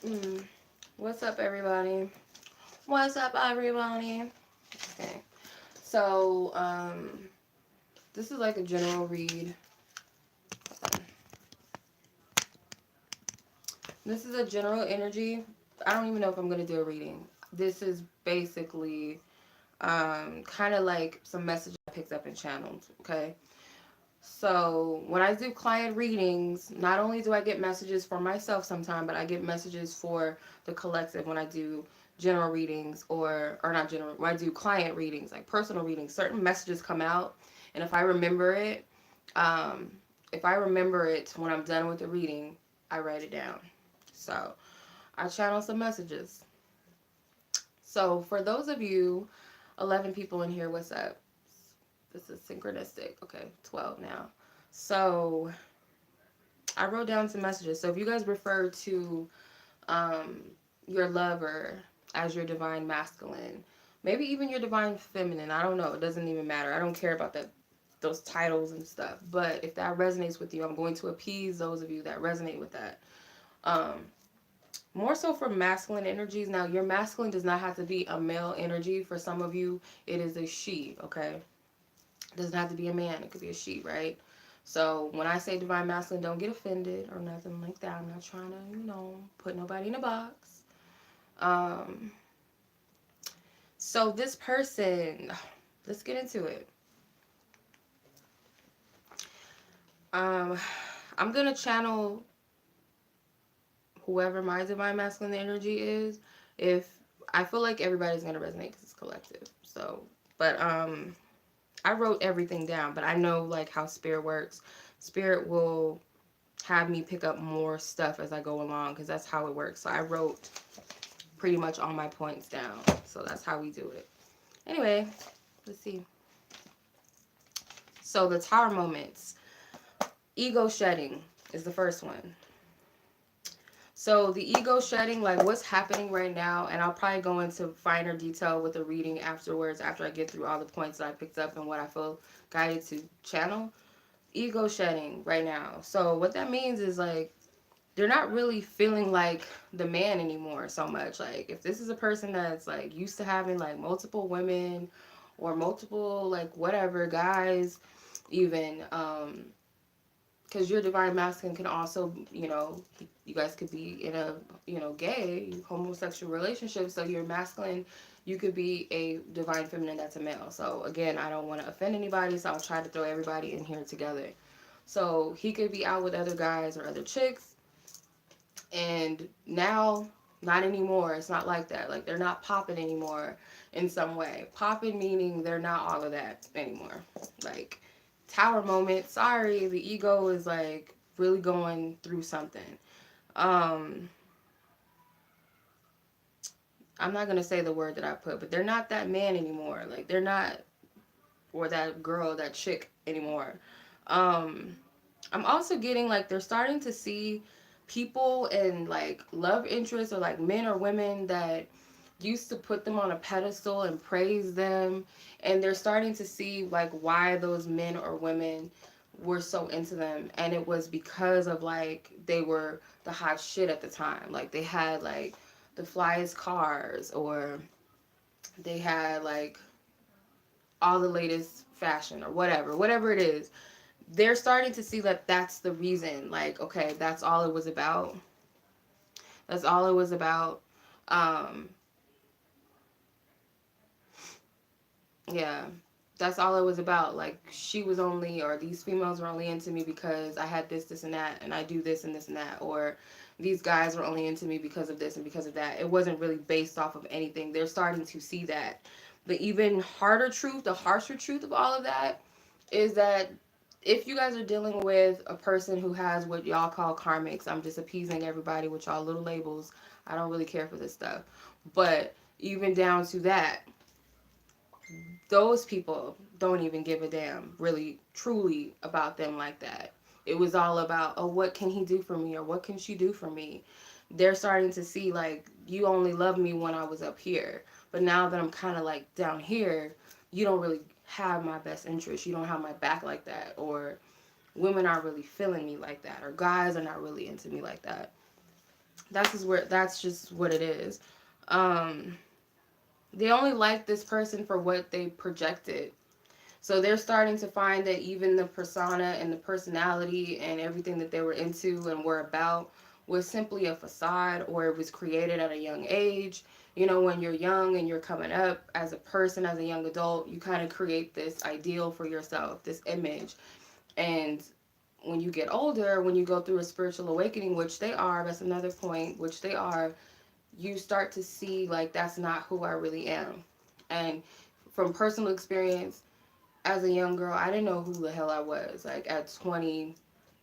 Mm. What's up, everybody? What's up, everybody? Okay. So, this is like a general read. This is a general energy. I don't even know if I'm gonna do a reading. This is basically kind of like some messages I picked up and channeled. Okay. So when I do client readings, not only do I get messages for myself sometime, but I get messages for the collective when I do general readings or not general, when I do client readings, like personal readings. Certain messages come out, and um, if I remember it when I'm done with the reading, I write it down. So I channel some messages. So for those of you, 11 people in here, what's up? This is synchronistic. Okay, 12 now. So I wrote down some messages. So if you guys refer to um, your lover as your divine masculine, maybe even your divine feminine, I don't know. It doesn't even matter. I don't care about that, those titles and stuff. But if that resonates with you, I'm going to appease those of you that resonate with that. Um, More so for masculine energies. Now, your masculine does not have to be a male energy. For some of you, it is a she, okay? It doesn't have to be a man. It could be a she, right? So when I say divine masculine, don't get offended or nothing like that. I'm not trying to, put nobody in a box. Um, so this person, let's get into it. Um, I'm gonna channel whoever my divine masculine energy is. If I feel like everybody's gonna resonate because it's collective. So, but I wrote everything down, but I know like how spirit works. Spirit will have me pick up more stuff as I go along because that's how it works. So I wrote pretty much all my points down. So that's how we do it. Anyway, let's see. So the tower moments. Ego shedding is the first one. So the ego shedding, like what's happening right now, and I'll probably go into finer detail with the reading afterwards after I get through all the points that I picked up and what I feel guided to channel. Ego shedding right now. So what that means is like they're not really feeling like the man anymore so much. Like if this is a person that's like used to having like multiple women or multiple like whatever guys even because your divine masculine can also, you guys could be in a, gay, homosexual relationship. So your masculine, you could be a divine feminine that's a male. So again, I don't want to offend anybody, so I'll try to throw everybody in here together. So he could be out with other guys or other chicks, and now, not anymore. It's not like that. Like, they're not popping anymore in some way. Popping meaning they're not all of that anymore. Like, tower moment. Sorry, the ego is like really going through something. Um, I'm not gonna say the word that I put, but they're not that man anymore. Like, they're not, or that girl, that chick anymore. Um, I'm also getting like they're starting to see people and like love interests or like men or women that used to put them on a pedestal and praise them, and they're starting to see like why those men or women were so into them, and it was because of like they were the hot shit at the time. Like they had like the flyest cars, or they had like all the latest fashion or whatever it is. They're starting to see that that's the reason. Like, okay, that's all it was about. That's all it was about. Um, yeah, that's all it was about. Like, she was only, or these females were only into me because I had this, and that, and I do this and this and that. Or these guys were only into me because of this and because of that. It wasn't really based off of anything. They're starting to see that. The even harder truth, the harsher truth of all of that is that if you guys are dealing with a person who has what y'all call karmics, I'm just appeasing everybody with y'all little labels. I don't really care for this stuff. But even down to that, those people don't even give a damn, really, truly about them like that. It was all about, oh, what can he do for me? Or what can she do for me? They're starting to see, like, you only loved me when I was up here. But now that I'm kind of like down here, you don't really have my best interest. You don't have my back like that. Or women aren't really feeling me like that. Or guys are not really into me like that. That's just what it is. Um, they only like this person for what they projected. So they're starting to find that even the persona and the personality and everything that they were into and were about was simply a facade, or it was created at a young age. You know, when you're young and you're coming up as a person, as a young adult, you kind of create this ideal for yourself, this image. And when you get older, when you go through a spiritual awakening, which they are, that's another point, which they are, you start to see like that's not who I really am. And from personal experience, as a young girl, I didn't know who the hell I was. Like at 20,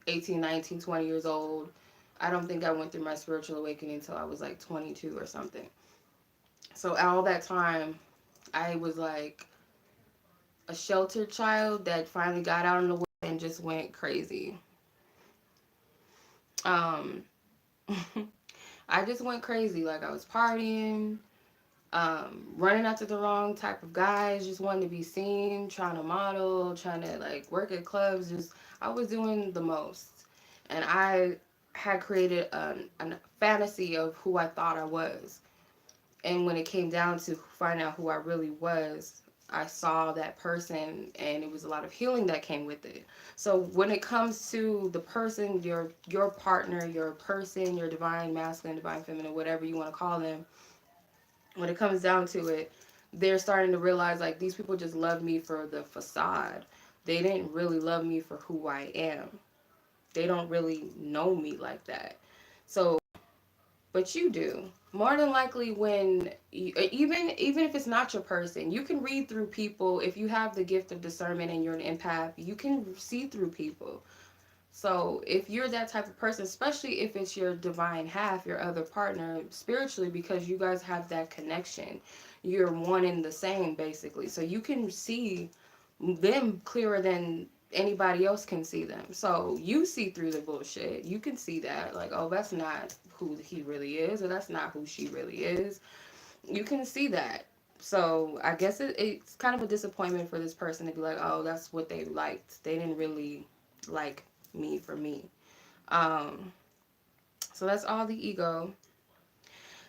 18, 19, 20 years old, I don't think I went through my spiritual awakening until I was like 22 or something. So all that time, I was like a sheltered child that finally got out in the world and just went crazy. Um, I just went crazy. Like I was partying, running after the wrong type of guys, just wanting to be seen, trying to model, trying to like work at clubs. Just I was doing the most, and I had created a fantasy of who I thought I was. And when it came down to find out who I really was, I saw that person, and it was a lot of healing that came with it. So when it comes to the person, your partner, your person, your divine masculine, divine feminine, whatever you want to call them, when it comes down to it, they're starting to realize like these people just love me for the facade. They didn't really love me for who I am. They don't really know me like that. So, but you do. More than likely, when you, even if it's not your person, you can read through people. If you have the gift of discernment and you're an empath, you can see through people. So if you're that type of person, especially if it's your divine half, your other partner spiritually, because you guys have that connection, you're one and the same basically. So you can see them clearer than anybody else can see them. So you see through the bullshit. You can see that like, oh, that's not who he really is, or that's not who she really is. You can see that. So I guess it's kind of a disappointment for this person to be like, oh, that's what they liked. They didn't really like me for me. Um, so that's all the ego.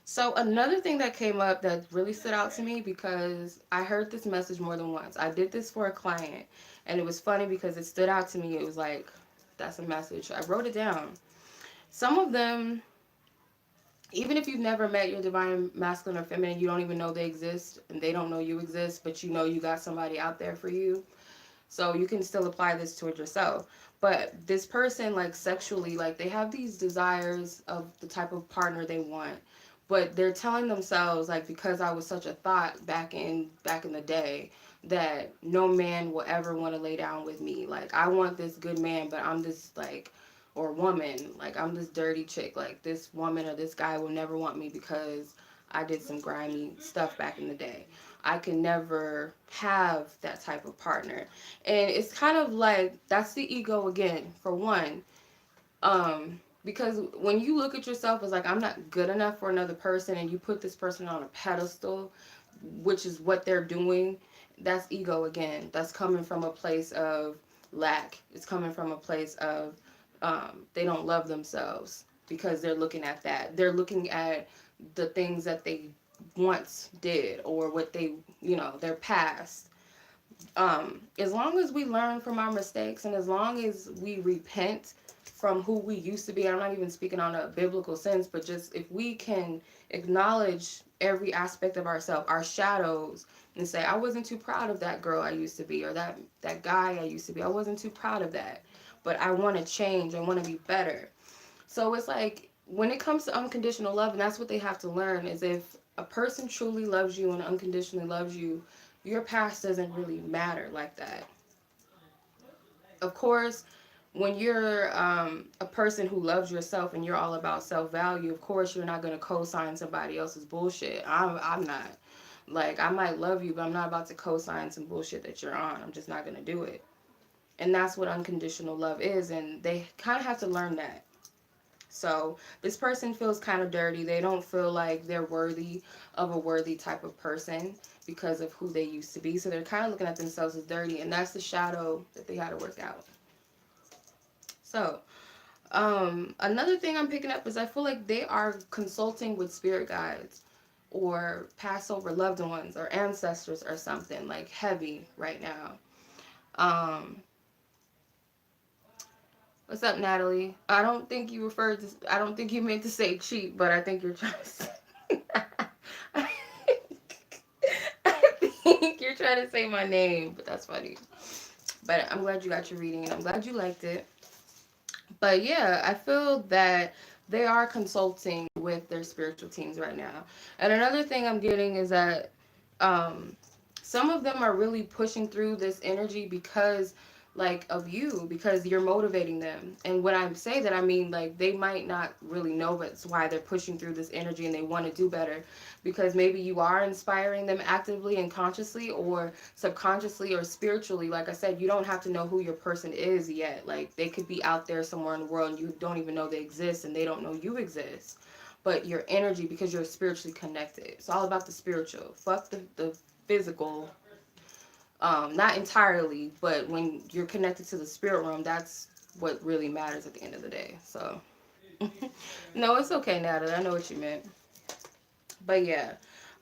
So another thing that came up that really stood out to me, because I heard this message more than once. I did this for a client, and it was funny because it stood out to me. It was like, that's a message. I wrote it down. Some of them, even if you've never met your divine masculine or feminine, you don't even know they exist, and they don't know you exist, but you know you got somebody out there for you. So you can still apply this towards yourself. But this person, like sexually, like they have these desires of the type of partner they want. But they're telling themselves, like, because I was such a thought back in the day, that no man will ever want to lay down with me. Like I want this good man, but I'm this like, or woman, like I'm this dirty chick. Like this woman or this guy will never want me because I did some grimy stuff back in the day. I can never have that type of partner. And it's kind of like that's the ego again, for one. Because when you look at yourself as like I'm not good enough for another person, and you put this person on a pedestal, which is what they're doing, that's ego again. That's coming from a place of lack. It's coming from a place of they don't love themselves because they're looking at that. They're looking at the things that they once did, or what they, their past. As long as we learn from our mistakes, and as long as we repent from who we used to be, I'm not even speaking on a biblical sense, but just if we can acknowledge every aspect of ourselves, our shadows, and say, I wasn't too proud of that girl I used to be, or that guy I used to be. I wasn't too proud of that, but I want to change. I want to be better. So it's like when it comes to unconditional love, and that's what they have to learn, is if a person truly loves you and unconditionally loves you, your past doesn't really matter like that. Of course, when you're a person who loves yourself and you're all about self-value, of course you're not going to co-sign somebody else's bullshit. I'm not. Like, I might love you, but I'm not about to co-sign some bullshit that you're on. I'm just not going to do it. And that's what unconditional love is, and they kind of have to learn that. So this person feels kind of dirty. They don't feel like they're worthy of a worthy type of person because of who they used to be. So they're kind of looking at themselves as dirty, and that's the shadow that they had to work out. So Another thing I'm picking up is I feel like they are consulting with spirit guides or Passover loved ones or ancestors or something like heavy right now. Um, what's up, Natalie? I don't think you meant to say cheat, but I think you're trying to say. I think you're trying to say my name, but that's funny. But I'm glad you got your reading and I'm glad you liked it. But yeah, I feel that they are consulting with their spiritual teams right now. And another thing I'm getting is that um, some of them are really pushing through this energy because like of you, because you're motivating them. And when I say that, I mean like they might not really know that's why they're pushing through this energy and they want to do better, because maybe you are inspiring them actively and consciously or subconsciously or spiritually. Like I said, you don't have to know who your person is yet. Like they could be out there somewhere in the world and you don't even know they exist and they don't know you exist. But your energy, because you're spiritually connected, it's all about the spiritual. Fuck the physical. Not entirely, but when you're connected to the spirit realm, that's what really matters at the end of the day. So no, it's okay, Natalie, I know what you meant. But yeah,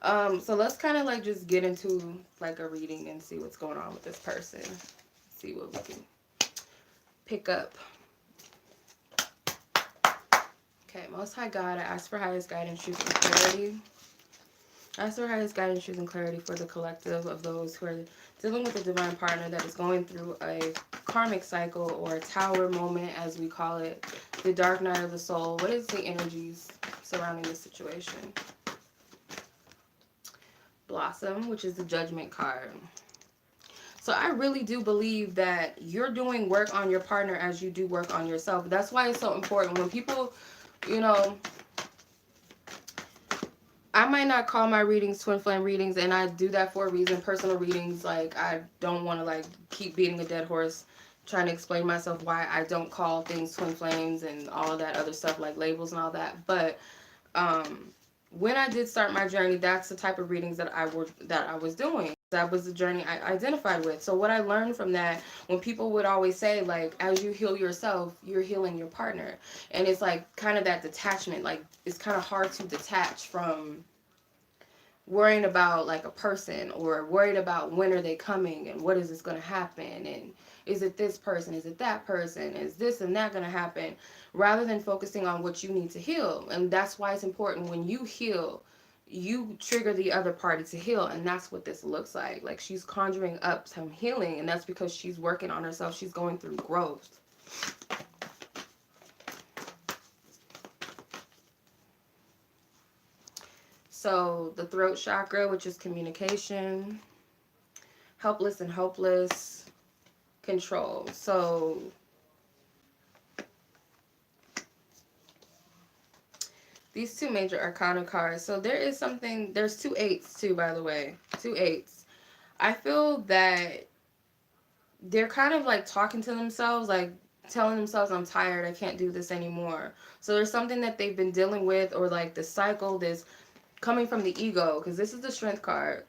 so let's kind of like just get into like a reading and see what's going on with this person. See what we can pick up. Okay, Most High God, I ask for highest guidance, truth, and clarity. I ask for highest guidance, truth, and clarity for the collective of those who are dealing with a divine partner that is going through a karmic cycle or a tower moment, as we call it, the dark night of the soul. What is the energies surrounding this situation? Blossom, which is the judgment card. So I really do believe that you're doing work on your partner as you do work on yourself. That's why it's so important when people, you know, I might not call my readings twin flame readings, and I do that for a reason. Personal readings, like I don't want to like keep beating a dead horse, trying to explain myself why I don't call things twin flames and all of that other stuff like labels and all that. But when I did start my journey, that's the type of readings that I was doing. That was the journey I identified with. So what I learned from that, when people would always say like, as you heal yourself, you're healing your partner, and it's like kind of that detachment. Like it's kind of hard to detach from worrying about like a person or worried about when are they coming and what is this going to happen and is it this person, is it that person, is this and that going to happen, rather than focusing on what you need to heal. And that's why it's important when you heal, you trigger the other party to heal. And that's what this looks like she's conjuring up some healing, and that's because she's working on herself. She's going through growth. So the throat chakra, which is communication, helpless and hopeless, control. So these two major arcana cards. So there is something, there's two eights too, by the way. Two eights. I feel that they're kind of like talking to themselves, like telling themselves, I'm tired, I can't do this anymore. So there's something that they've been dealing with, or like the cycle, this coming from the ego, because this is the strength card.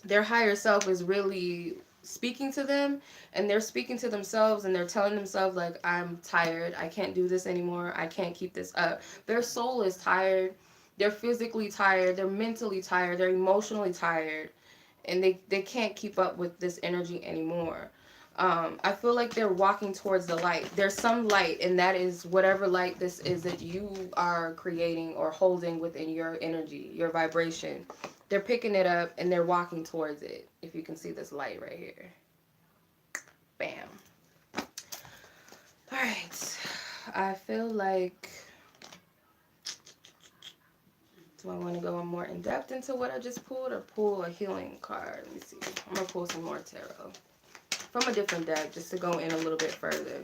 Their higher self is really speaking to them, and they're speaking to themselves, and they're telling themselves like, I'm tired, I can't do this anymore, I can't keep this up. Their soul is tired, they're physically tired, they're mentally tired, they're emotionally tired, and they can't keep up with this energy anymore. I feel like they're walking towards the light. There's some light, and that is whatever light this is that you are creating or holding within your energy, your vibration. They're picking it up and they're walking towards it. If you can see this light right here. Bam. All right. I feel like, do I want to go more in depth into what I just pulled or pull a healing card? Let me see. I'm going to pull some more tarot from a different deck just to go in a little bit further.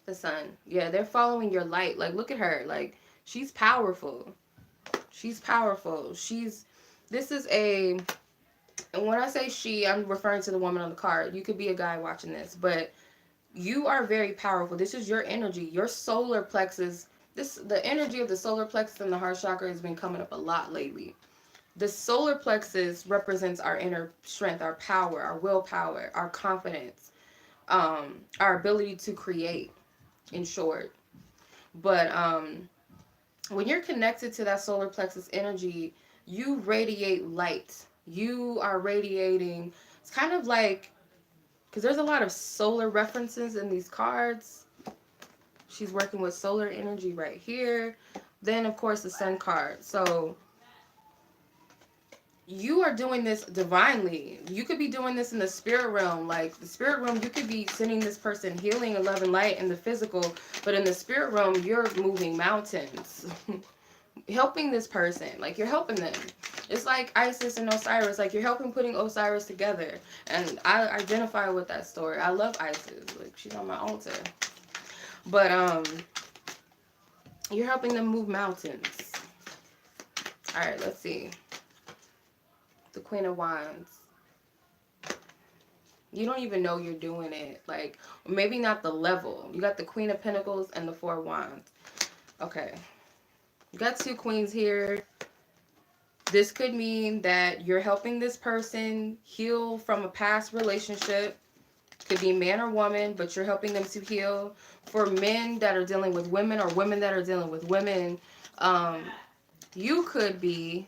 The sun. Yeah, they're following your light. Like, look at her. Like, she's powerful. She's powerful. This is a, and when I say she, I'm referring to the woman on the card. You could be a guy watching this, but you are very powerful. This is your energy. Your solar plexus, the energy of the solar plexus and the heart chakra has been coming up a lot lately. The solar plexus represents our inner strength, our power, our willpower, our confidence, our ability to create, in short. But when you're connected to that solar plexus energy, you radiate light. You are radiating. It's kind of like, because there's a lot of solar references in these cards. She's working with solar energy right here. Then, of course, the sun card. So you are doing this divinely. You could be doing this in the spirit realm. Like the spirit realm, you could be sending this person healing and love and light in the physical, but in the spirit realm, you're moving mountains. Helping this person, like you're helping them. It's like Isis and Osiris, like you're helping putting Osiris together. And I identify with that story. I love Isis, like she's on my altar. But you're helping them move mountains. All right, let's see. The Queen of Wands. You don't even know you're doing it. Like, maybe not the level. You got the Queen of Pentacles and the Four of Wands. Okay. You got two queens here. This could mean that you're helping this person heal from a past relationship. Could be man or woman, but you're helping them to heal. For men that are dealing with women or women that are dealing with women, you could be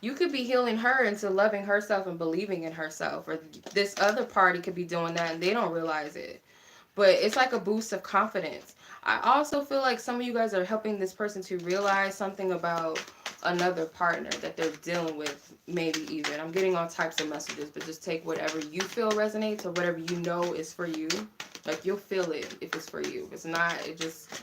healing her into loving herself and believing in herself. Or this other party could be doing that and they don't realize it. But it's like a boost of confidence. I also feel like some of you guys are helping this person to realize something about another partner that they're dealing with, maybe even. I'm getting all types of messages, but just take whatever you feel resonates or whatever you know is for you. Like, you'll feel it if it's for you. If it's not, it just...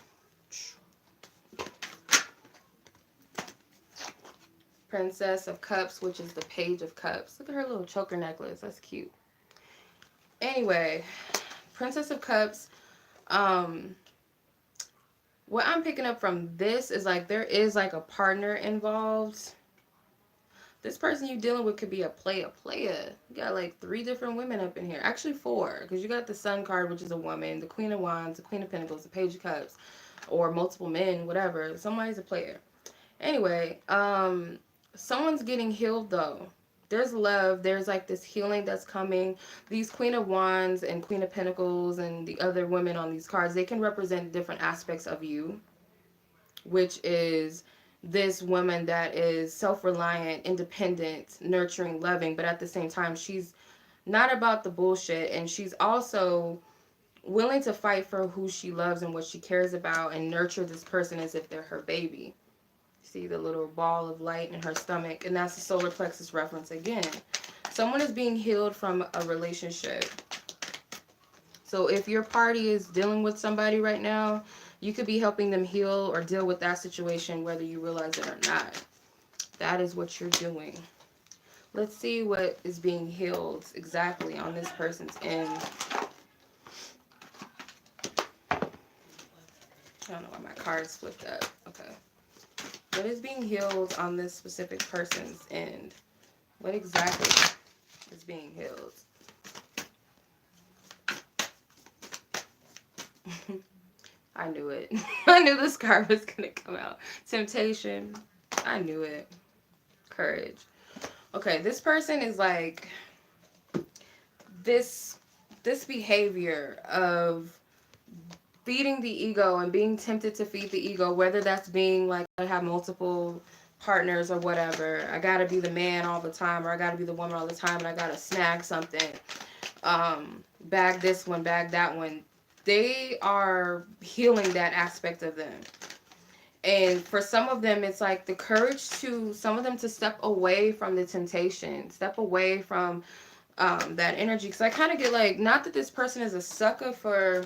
Princess of Cups, which is the Page of Cups. Look at her little choker necklace. That's cute. Anyway, Princess of Cups. What I'm picking up from this is like there is like a partner involved. This person you're dealing with could be a player. You got like 3 different women up in here. Actually 4, because you got the Sun card, which is a woman, the Queen of Wands, the Queen of Pentacles, the Page of Cups, or multiple men, whatever. Somebody's a player. Anyway, someone's getting healed though. There's love. There's like this healing that's coming. These Queen of Wands and Queen of Pentacles and the other women on these cards, they can represent different aspects of you, which is this woman that is self-reliant, independent, nurturing, loving, but at the same time, she's not about the bullshit, and she's also willing to fight for who she loves and what she cares about and nurture this person as if they're her baby. See the little ball of light in her stomach, and that's the solar plexus reference again. Someone is being healed from a relationship. So if your party is dealing with somebody right now, you could be helping them heal or deal with that situation whether you realize it or not. That is what you're doing. Let's see what is being healed exactly on this person's end. I don't know why my card's flipped up. Okay. What is being healed on this specific person's end? What exactly is being healed? I knew it. I knew this card was going to come out. Temptation. I knew it. Courage. Okay, this person is like this behavior of feeding the ego and being tempted to feed the ego, whether that's being like, I have multiple partners or whatever. I gotta be the man all the time, or I gotta be the woman all the time, and I gotta snag something. Bag this one, bag that one. They are healing that aspect of them. And for some of them, it's like the courage to, some of them to step away from the temptation, step away from that energy. Because I kind of get like, not that this person is a sucker for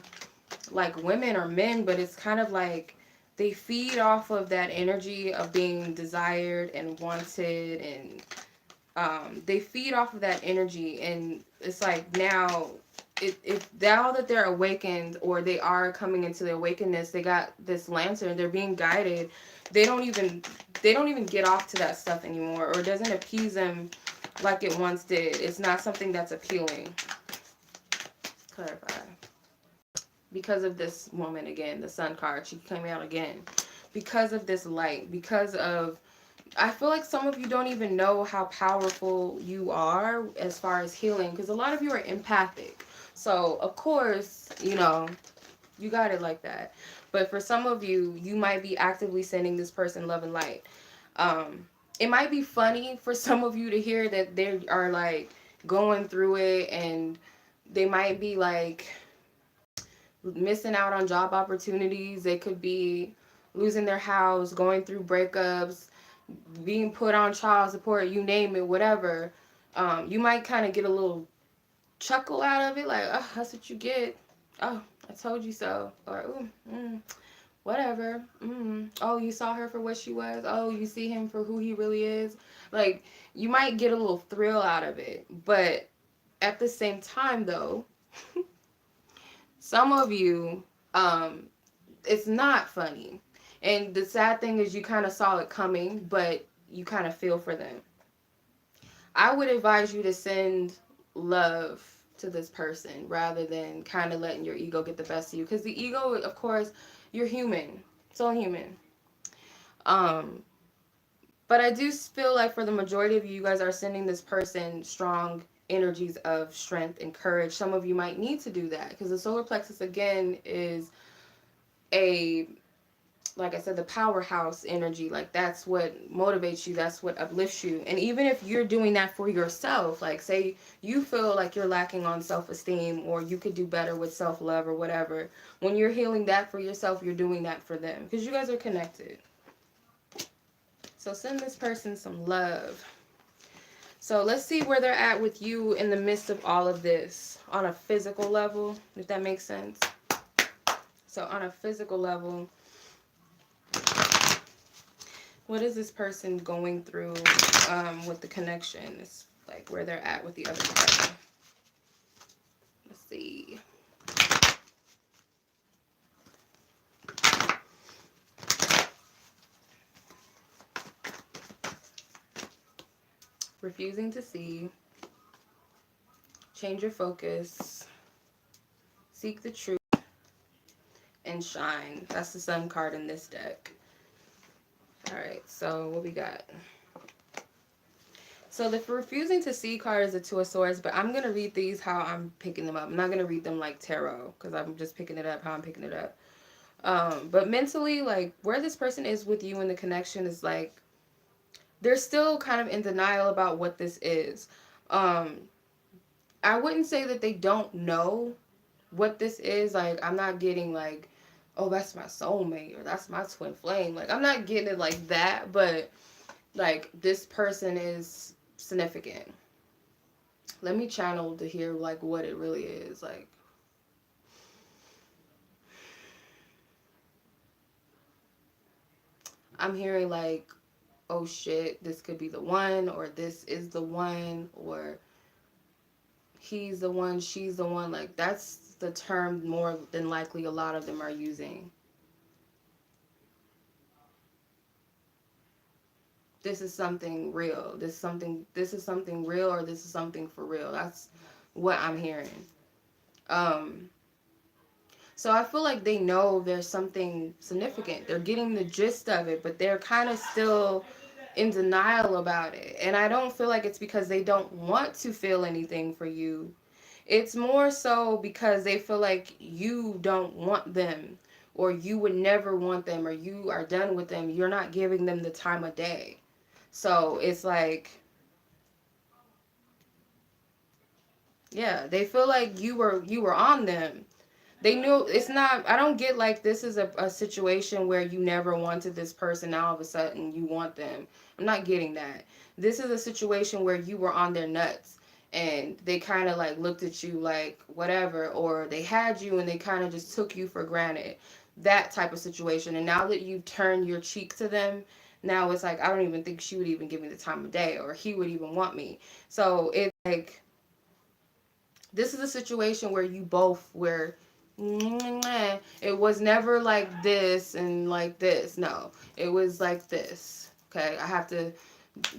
like women or men, but it's kind of like they feed off of that energy of being desired and wanted, and they feed off of that energy. And it's like now, if now that they're awakened, or they are coming into the awakeness, they got this lantern, they're being guided, they don't even get off to that stuff anymore, or it doesn't appease them like it once did. It's not something that's appealing. Clarify. Because of this woman again, the Sun card, she came out again. Because of this light, because of I feel like some of you don't even know how powerful you are as far as healing, because a lot of you are empathic. So, of course, you got it like that. But for some of you, you might be actively sending this person love and light. Um, it might be funny for some of you to hear that they are like going through it, and they might be like missing out on job opportunities. They could be losing their house, going through breakups, being put on child support, you name it, whatever. You might kind of get a little chuckle out of it, like, oh, that's what you get. Oh, I told you so. Or, ooh, whatever. Oh, you saw her for what she was. Oh, you see him for who he really is. Like, you might get a little thrill out of it. But at the same time, though, some of you, um, it's not funny. And the sad thing is you kind of saw it coming, but you kind of feel for them. I would advise you to send love to this person rather than kind of letting your ego get the best of you. Because the ego, of course, you're human. It's all human. Um, but I do feel like for the majority of you, you guys are sending this person strong energies of strength and courage. Some of you might need to do that because the solar plexus, again, is a, like I said, the powerhouse energy. Like, that's what motivates you, that's what uplifts you. And even if you're doing that for yourself, like, say you feel like you're lacking on self-esteem, or you could do better with self-love or whatever, when you're healing that for yourself, you're doing that for them because you guys are connected. So send this person some love. So let's see where they're at with you in the midst of all of this on a physical level, if that makes sense. So on a physical level, what is this person going through with the connection? It's like where they're at with the other person. Let's see. Refusing to see. Change your focus. Seek the truth. And shine. That's the sun card in this deck. Alright, so what we got? So the refusing to see card is a Two of Swords, but I'm going to read these how I'm picking them up. I'm not going to read them like tarot because I'm just picking it up how I'm picking it up. But mentally, like, where this person is with you in the connection is like, they're still kind of in denial about what this is. I wouldn't say that they don't know what this is. Like, I'm not getting like, oh, that's my soulmate or that's my twin flame. Like, I'm not getting it like that, but like, this person is significant. Let me channel to hear like what it really is. Like, I'm hearing like, oh shit, this could be the one, or this is the one, or he's the one, she's the one. Like, that's the term more than likely a lot of them are using. This is something real. This is something real, or this is something for real. That's what I'm hearing. Um so I feel like they know there's something significant. They're getting the gist of it, but they're kind of still in denial about it. And I don't feel like it's because they don't want to feel anything for you. It's more so because they feel like you don't want them, or you would never want them, or you are done with them. You're not giving them the time of day. So it's like, yeah, they feel like you were on them. They knew it's not, I don't get like this is a situation where you never wanted this person, now all of a sudden you want them. I'm not getting that. This is a situation where you were on their nuts, and they kind of like looked at you like whatever, or they had you and they kind of just took you for granted. That type of situation. And now that you've turned your cheek to them, now it's like, I don't even think she would even give me the time of day, or he would even want me. So it's like, this is a situation where you both were, it was never like this and like this. No, it was like this. Okay, I have to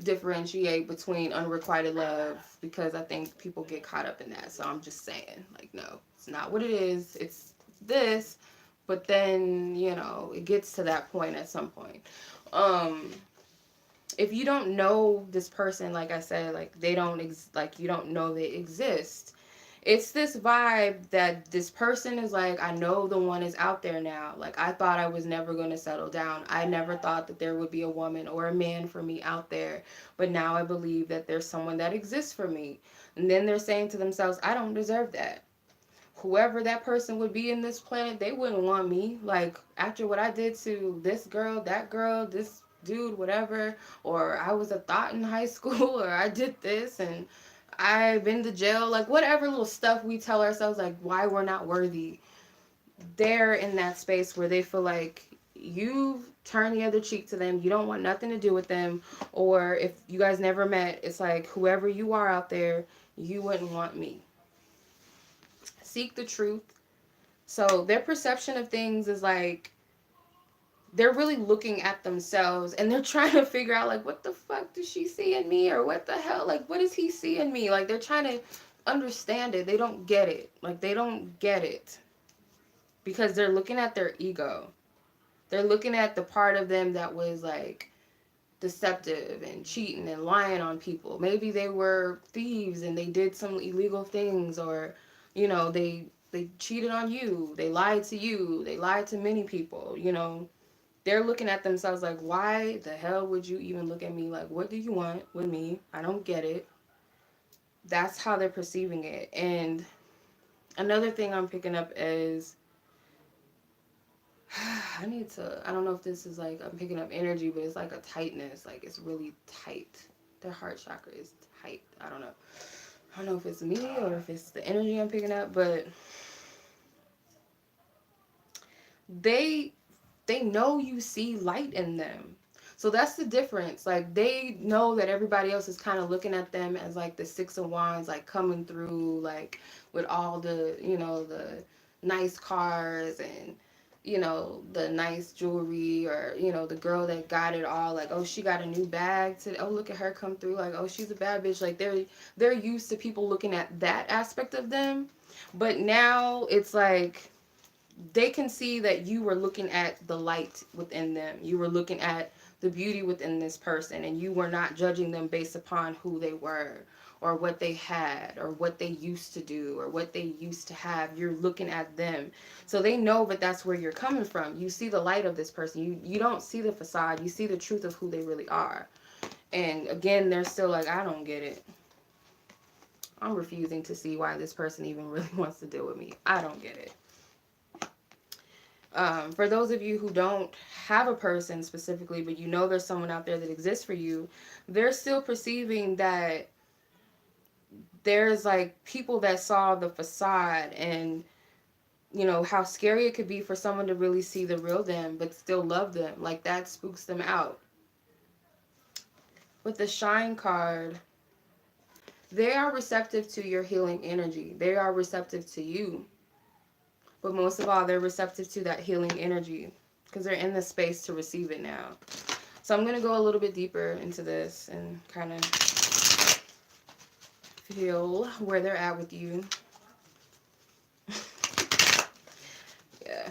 differentiate between unrequited love because I think people get caught up in that. So I'm just saying, like, no, it's not what it is. It's this, but then, it gets to that point at some point. Um if you don't know this person, like I said, like they don't like you don't know they exist. It's this vibe that this person is like, I know the one is out there now. Like, I thought I was never going to settle down. I never thought that there would be a woman or a man for me out there. But now I believe that there's someone that exists for me. And then they're saying to themselves, I don't deserve that. Whoever that person would be in this planet, they wouldn't want me. Like, after what I did to this girl, this dude, whatever, or I was a thought in high school, or I did this, and I've been to jail, like whatever little stuff we tell ourselves, like why we're not worthy. They're in that space where they feel like you've turned the other cheek to them. You don't want nothing to do with them. Or if you guys never met, it's like whoever you are out there, you wouldn't want me. Seek the truth. So their perception of things is like they're really looking at themselves and they're trying to figure out like what the fuck does she see in me, or what the hell, like what does he see in me? Like they're trying to understand it. They don't get it. Like they don't get it because they're looking at their ego. They're looking at the part of them that was like deceptive and cheating and lying on people. Maybe they were thieves and they did some illegal things, or you know, they cheated on you, they lied to you, they lied to many people, you know. They're looking at themselves like, why the hell would you even look at me? Like, what do you want with me? I don't get it. That's how they're perceiving it. And another thing I'm picking up is I don't know if this is like, I'm picking up energy, but it's like a tightness. Like, it's really tight. Their heart chakra is tight. I don't know. I don't know if it's me or if it's the energy I'm picking up, but they know you see light in them. So that's the difference. Like they know that everybody else is kind of looking at them as like the Six of Wands, like coming through, like with all the, you know, the nice cars and, you know, the nice jewelry, or, you know, the girl that got it all, like, oh, she got a new bag to, oh, look at her come through, like, oh, she's a bad bitch. Like they're used to people looking at that aspect of them. But now it's like they can see that you were looking at the light within them. You were looking at the beauty within this person, and you were not judging them based upon who they were or what they had or what they used to do or what they used to have. You're looking at them. So they know that that's where you're coming from. You see the light of this person. You don't see the facade. You see the truth of who they really are. And again, they're still like, I don't get it. I'm refusing to see why this person even really wants to deal with me. I don't get it. For those of you who don't have a person specifically, but you know there's someone out there that exists for you, they're still perceiving that there's like people that saw the facade, and you know how scary it could be for someone to really see the real them but still love them. Like that spooks them out. With the Shine card, they are receptive to your healing energy. They are receptive to you. But most of all, they're receptive to that healing energy because they're in the space to receive it now. So I'm going to go a little bit deeper into this and kind of feel where they're at with you. Yeah,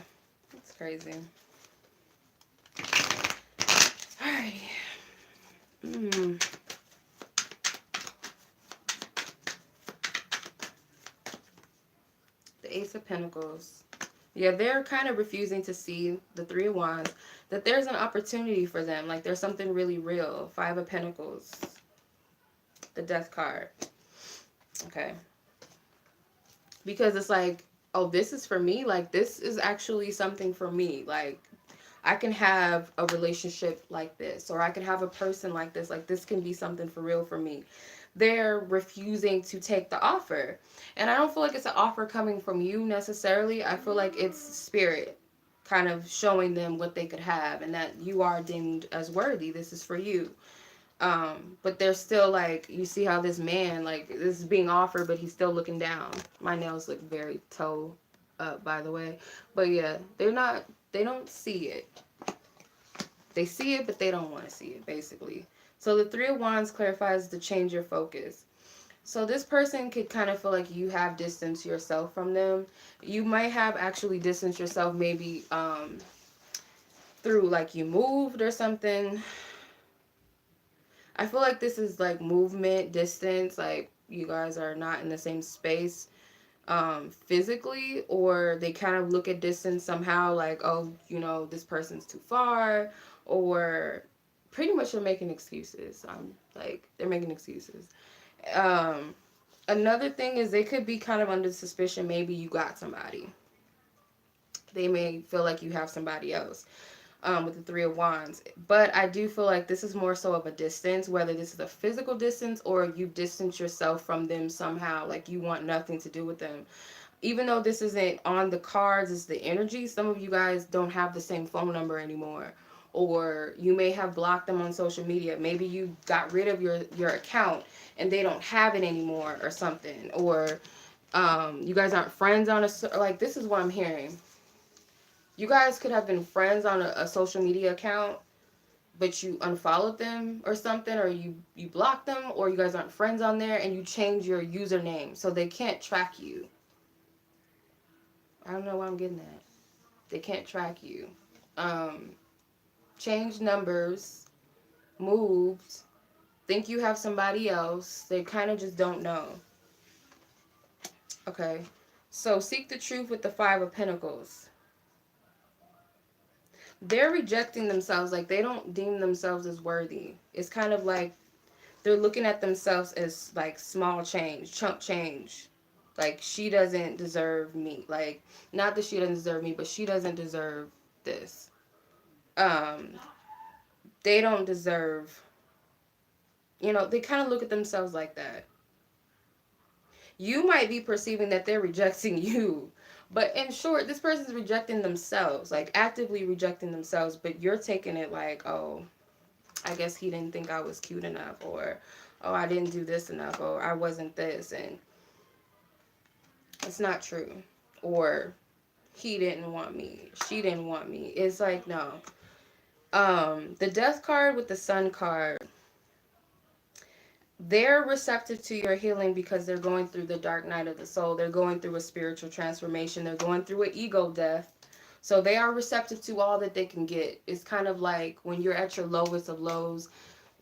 it's crazy. Alrighty. The Ace of Pentacles. Yeah, they're kind of refusing to see the Three of Wands, that there's an opportunity for them. Like there's something really real. Five of Pentacles. The Death card. Okay. Because it's like, oh, this is for me. Like this is actually something for me. Like I can have a relationship like this, or I can have a person like this. Like this can be something for real for me. They're refusing to take the offer. And I don't feel like it's an offer coming from you necessarily. I feel like it's spirit kind of showing them what they could have, and that you are deemed as worthy. This is for you. But they're still like, you see how this man, like this is being offered, but he's still looking down. My nails look very toe up, by the way. But yeah, they don't see it. They see it, but they don't want to see it, basically. So the Three of Wands clarifies to change your focus. So this person could kind of feel like you have distanced yourself from them. You might have actually distanced yourself maybe through like you moved or something. I feel like this is like movement, distance, like you guys are not in the same space physically, or they kind of look at distance somehow like, oh, you know, this person's too far, or pretty much they're making excuses. Like they're making excuses. Um, Another thing is they could be kind of under suspicion. Maybe you got somebody. They may feel like you have somebody else. With the Three of Wands. But I do feel like this is more so of a distance, whether this is a physical distance or you distance yourself from them somehow, like you want nothing to do with them. Even though this isn't on the cards, it's the energy, some of you guys don't have the same phone number anymore. Or you may have blocked them on social media. Maybe you got rid of your account and they don't have it anymore or something. Or you guys aren't friends on like, this is what I'm hearing. You guys could have been friends on a social media account, but you unfollowed them or something, or you blocked them, or you guys aren't friends on there and you change your username so they can't track you. I don't know why I'm getting that. They can't track you. Um, Change numbers, moved, think you have somebody else. They kind of just don't know. Okay. So seek the truth with the Five of Pentacles. They're rejecting themselves, like they don't deem themselves as worthy. It's kind of like they're looking at themselves as like small change, chump change. Like she doesn't deserve me. Like not that she doesn't deserve me, but she doesn't deserve this. Um, they don't deserve, you know, they kind of look at themselves like that. You might be perceiving that they're rejecting you. But in short, this person's rejecting themselves, like actively rejecting themselves, but you're taking it like, oh, I guess he didn't think I was cute enough, or oh, I didn't do this enough, or I wasn't this, and it's not true. Or he didn't want me, she didn't want me. It's like, no. The Death card with the Sun card, they're receptive to your healing because they're going through the dark night of the soul. They're going through a spiritual transformation. They're going through an ego death. So they are receptive to all that they can get. It's kind of like when you're at your lowest of lows.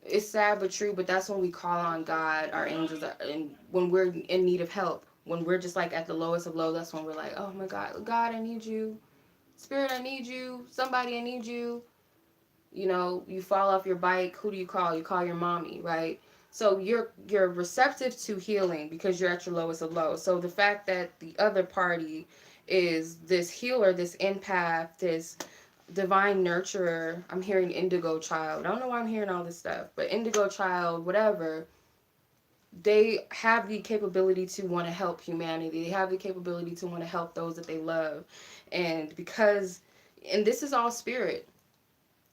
It's sad but true, but that's when we call on God, our angels, and when we're in need of help. When we're just like at the lowest of lows, that's when we're like, oh my God, God, I need you. Spirit, I need you. Somebody, I need you. You know, you fall off your bike, who do you call? You call your mommy, right? So you're receptive to healing because you're at your lowest of lows. So the fact that the other party is this healer, this empath, this divine nurturer, I'm hearing indigo child. I don't know why I'm hearing all this stuff, but indigo child, whatever, they have the capability to want to help humanity. They have the capability to want to help those that they love. And because, and this is all spirit,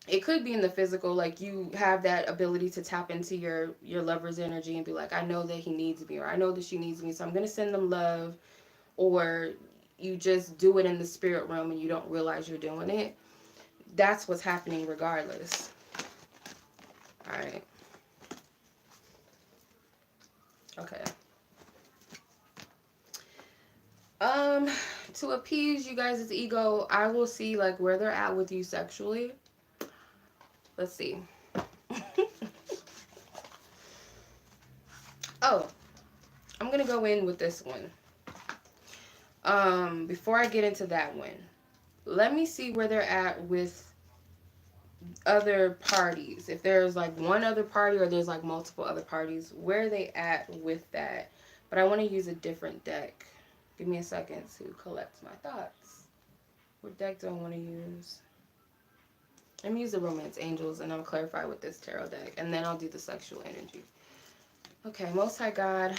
it could be in the physical, like you have that ability to tap into your lover's energy and be like, I know that he needs me, or I know that she needs me, so I'm going to send them love. Or you just do it in the spirit realm and you don't realize you're doing it. That's what's happening regardless. All right. Okay. Um, to appease you guys' ego, I will see like where they're at with you sexually. Let's see. Oh, I'm gonna go in with this one. Before I get into that one, let me see where they're at with other parties. If there's like one other party or there's like multiple other parties, where are they at with that? But I want to use a different deck. Give me a second to collect my thoughts. What deck do I want to use? Let me use the Romance Angels and I'll clarify with this tarot deck. And then I'll do the sexual energy. Okay, Most High God,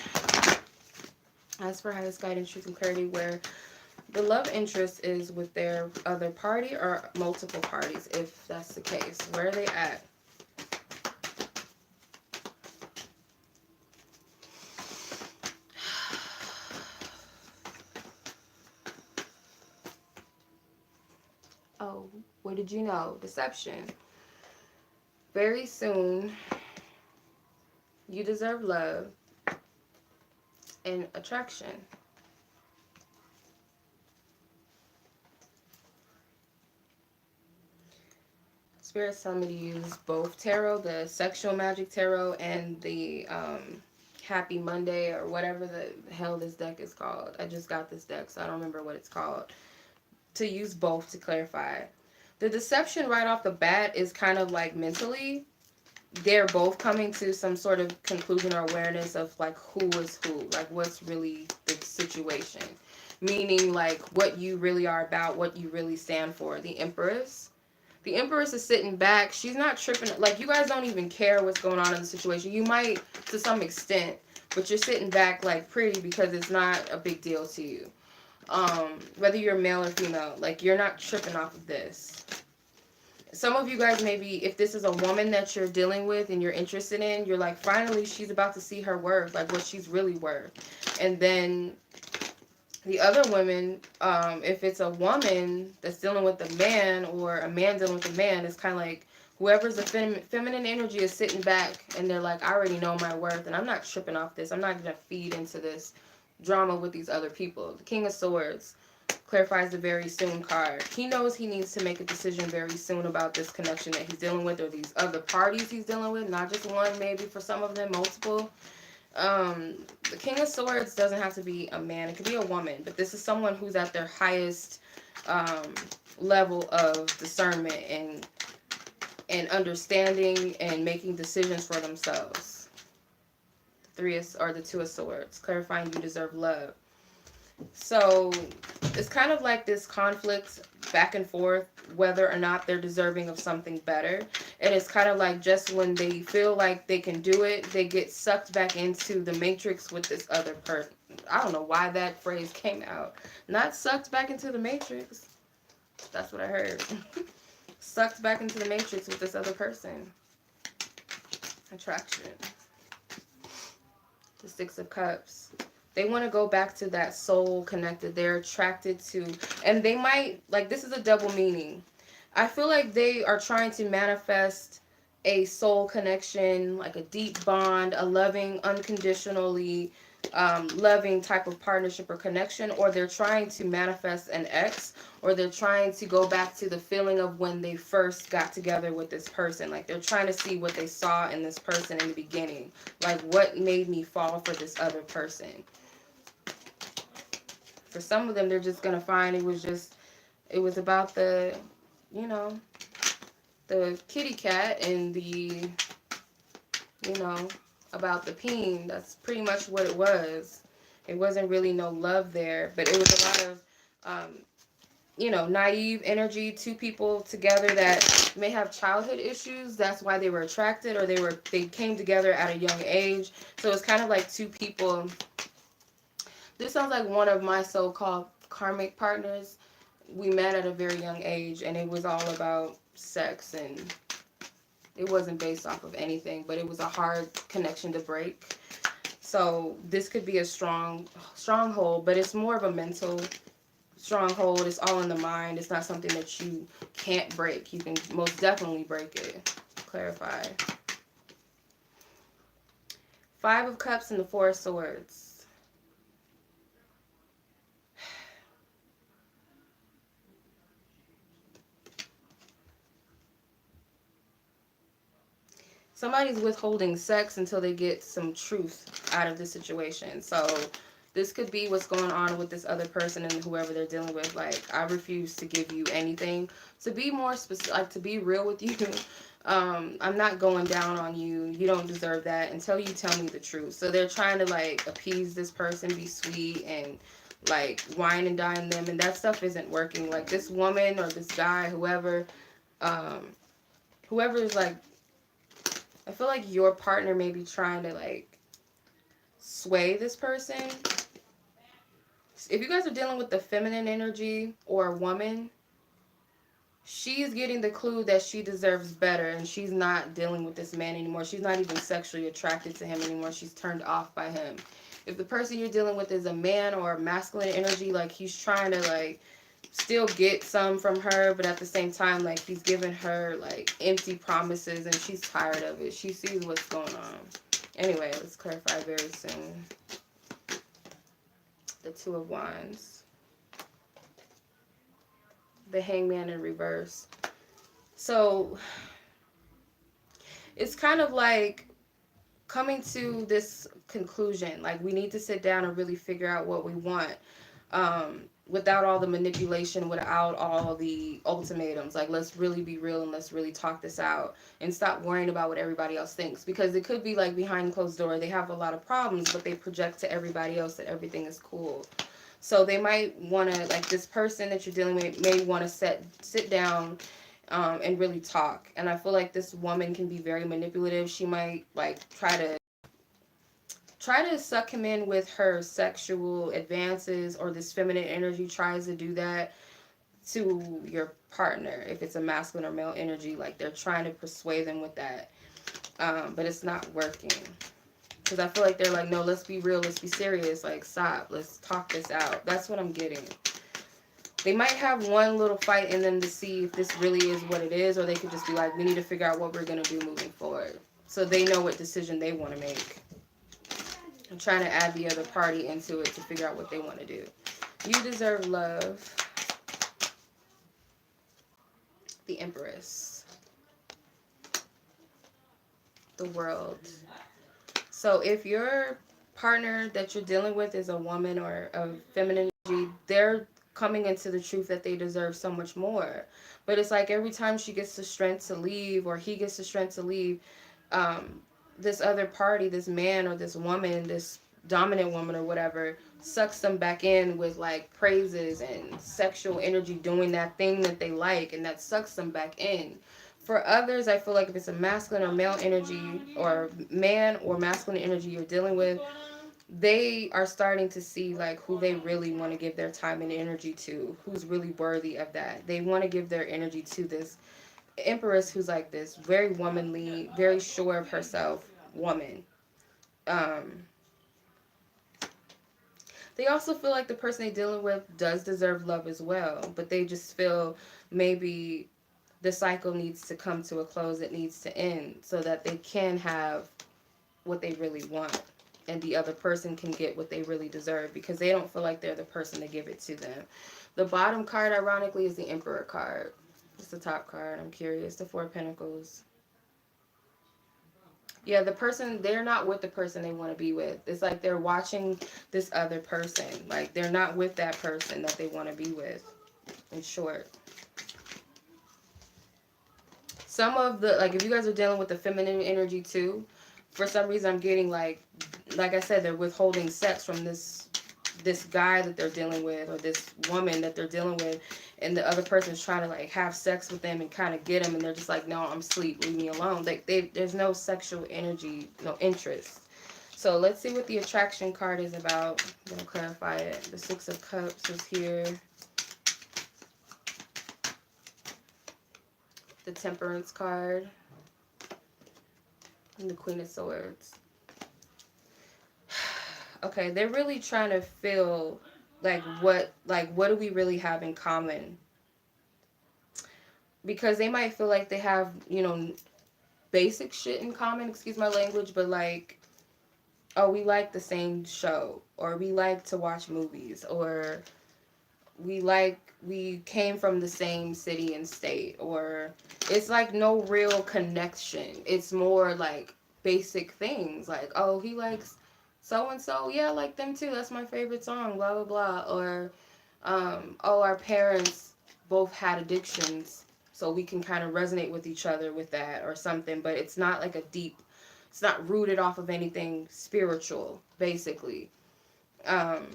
as for highest guidance, truth, and clarity, where the love interest is with their other party or multiple parties, if that's the case. Where are they at? Oh, what did you know? Deception. Very soon, you deserve love and attraction. Spirit's telling me to use both tarot, the Sexual Magic Tarot and the Happy Monday or whatever the hell this deck is called. I just got this deck, so I don't remember what it's called. To use both to clarify. The deception right off the bat is kind of like mentally. They're both coming to some sort of conclusion or awareness of like who is who, like what's really the situation. Meaning like what you really are about, what you really stand for. The Empress. The Empress is sitting back. She's not tripping. Like, you guys don't even care what's going on in the situation. You might, to some extent, but you're sitting back, like, pretty because it's not a big deal to you. Whether you're male or female, like, you're not tripping off of this. Some of you guys, maybe, if this is a woman that you're dealing with and you're interested in, you're like, finally, she's about to see her worth, like, what she's really worth. And then the other women, if it's a woman that's dealing with a man or a man dealing with a man, it's kind of like whoever's the feminine energy is sitting back and they're like, I already know my worth and I'm not tripping off this. I'm not going to feed into this drama with these other people. The King of Swords clarifies the very soon card. He knows he needs to make a decision very soon about this connection that he's dealing with or these other parties he's dealing with. Not just one, maybe for some of them, multiple. The King of Swords doesn't have to be a man. It could be a woman, but this is someone who's at their highest level of discernment and understanding and making decisions for themselves. The Two of Swords, clarifying you deserve love. So it's kind of like this conflict back and forth, whether or not they're deserving of something better. And it's kind of like just when they feel like they can do it, they get sucked back into the matrix with this other person. I don't know why that phrase came out. Not sucked back into the matrix. That's what I heard. Sucked back into the matrix with this other person. Attraction. The Six of Cups. They want to go back to that soul connected. They're attracted to, and they might, like, this is a double meaning. I feel like they are trying to manifest a soul connection, like a deep bond, a loving, unconditionally loving type of partnership or connection, or they're trying to manifest an ex, or they're trying to go back to the feeling of when they first got together with this person. Like, they're trying to see what they saw in this person in the beginning. Like, what made me fall for this other person? For some of them, they're just going to find it was about the, you know, the kitty cat and the, you know, about the peen. That's pretty much what it was. It wasn't really no love there, but it was a lot of, you know, naive energy. Two people together that may have childhood issues. That's why they were attracted, or they came together at a young age. So it's kind of like two people. This sounds like one of my so-called karmic partners. We met at a very young age, and it was all about sex, and it wasn't based off of anything, but it was a hard connection to break. So this could be a stronghold, but it's more of a mental stronghold. It's all in the mind. It's not something that you can't break. You can most definitely break it. Clarify. Five of Cups and the Four of Swords. Somebody's withholding sex until they get some truth out of the situation. So this could be what's going on with this other person and whoever they're dealing with. Like, I refuse to give you anything. To be more specific, like, to be real with you, I'm not going down on you. You don't deserve that until you tell me the truth. So they're trying to, like, appease this person, be sweet, and, like, wine and dine them. And that stuff isn't working. Like, this woman or this guy, whoever is, like, I feel like your partner may be trying to, like, sway this person. If you guys are dealing with the feminine energy or a woman, she's getting the clue that she deserves better, and she's not dealing with this man anymore. She's not even sexually attracted to him anymore. She's turned off by him. If the person you're dealing with is a man or a masculine energy, like, he's trying to, like, still get some from her, but at the same time, like, he's giving her, like, empty promises, and she's tired of it. She sees what's going on. Anyway, let's clarify very soon. The Two of Wands. The Hangman in reverse. So it's kind of like coming to this conclusion. Like, we need to sit down and really figure out what we want, without all the manipulation, without all the ultimatums. Like, let's really be real and let's really talk this out and stop worrying about what everybody else thinks, because it could be like behind closed door they have a lot of problems, but they project to everybody else that everything is cool. So they might want to, like, this person that you're dealing with may want to sit down, and really talk. And I feel like this woman can be very manipulative. She might like try to suck him in with her sexual advances, or this feminine energy tries to do that to your partner. If it's a masculine or male energy, like they're trying to persuade them with that, but it's not working. Because I feel like they're like, no, let's be real, let's be serious, like, stop, let's talk this out. That's what I'm getting. They might have one little fight in them to see if this really is what it is, or they could just be like, we need to figure out what we're going to do moving forward. So they know what decision they want to make. I'm trying to add the other party into it to figure out what they want to do. You deserve love. The Empress. The World. So if your partner that you're dealing with is a woman or a feminine energy, they're coming into the truth that they deserve so much more. But it's like every time she gets the strength to leave, or he gets the strength to leave, this other party, this man or this woman, this dominant woman or whatever, sucks them back in with like praises and sexual energy, doing that thing that they like, and that sucks them back in. For others, I feel like if it's a masculine or male energy, or man or masculine energy you're dealing with, they are starting to see like who they really want to give their time and energy to, who's really worthy of that. They want to give their energy to this Empress who's like this very womanly, very sure of herself woman. Um, they also feel like the person they're dealing with does deserve love as well, but they just feel maybe the cycle needs to come to a close, it needs to end, so that they can have what they really want, and the other person can get what they really deserve, because they don't feel like they're the person to give it to them. The bottom card, ironically, is the Emperor card. It's the top card. I'm curious. The Four of Pentacles. Yeah, the person, they're not with the person they want to be with. It's like they're watching this other person. Like, they're not with that person that they want to be with, in short. Some of the, like, if you guys are dealing with the feminine energy too, for some reason I'm getting like I said, they're withholding sex from this guy that they're dealing with, or this woman that they're dealing with, and the other person's trying to like have sex with them and kind of get them, and they're just like, no, I'm asleep, leave me alone. There's no sexual energy, no interest. So let's see what the attraction card is about. I'm gonna clarify it. The Six of Cups is here. The Temperance card. And the Queen of Swords. Okay, they're really trying to feel what do we really have in common? Because they might feel like they have, basic shit in common, excuse my language, but like, oh, we like the same show, or we like to watch movies, or we came from the same city and state, or it's like no real connection. It's more like basic things, like, oh, he likes so and so, yeah, I like them too, that's my favorite song, blah blah blah. Or oh, our parents both had addictions, so we can kind of resonate with each other with that, or something. But it's not like it's not rooted off of anything spiritual, basically. um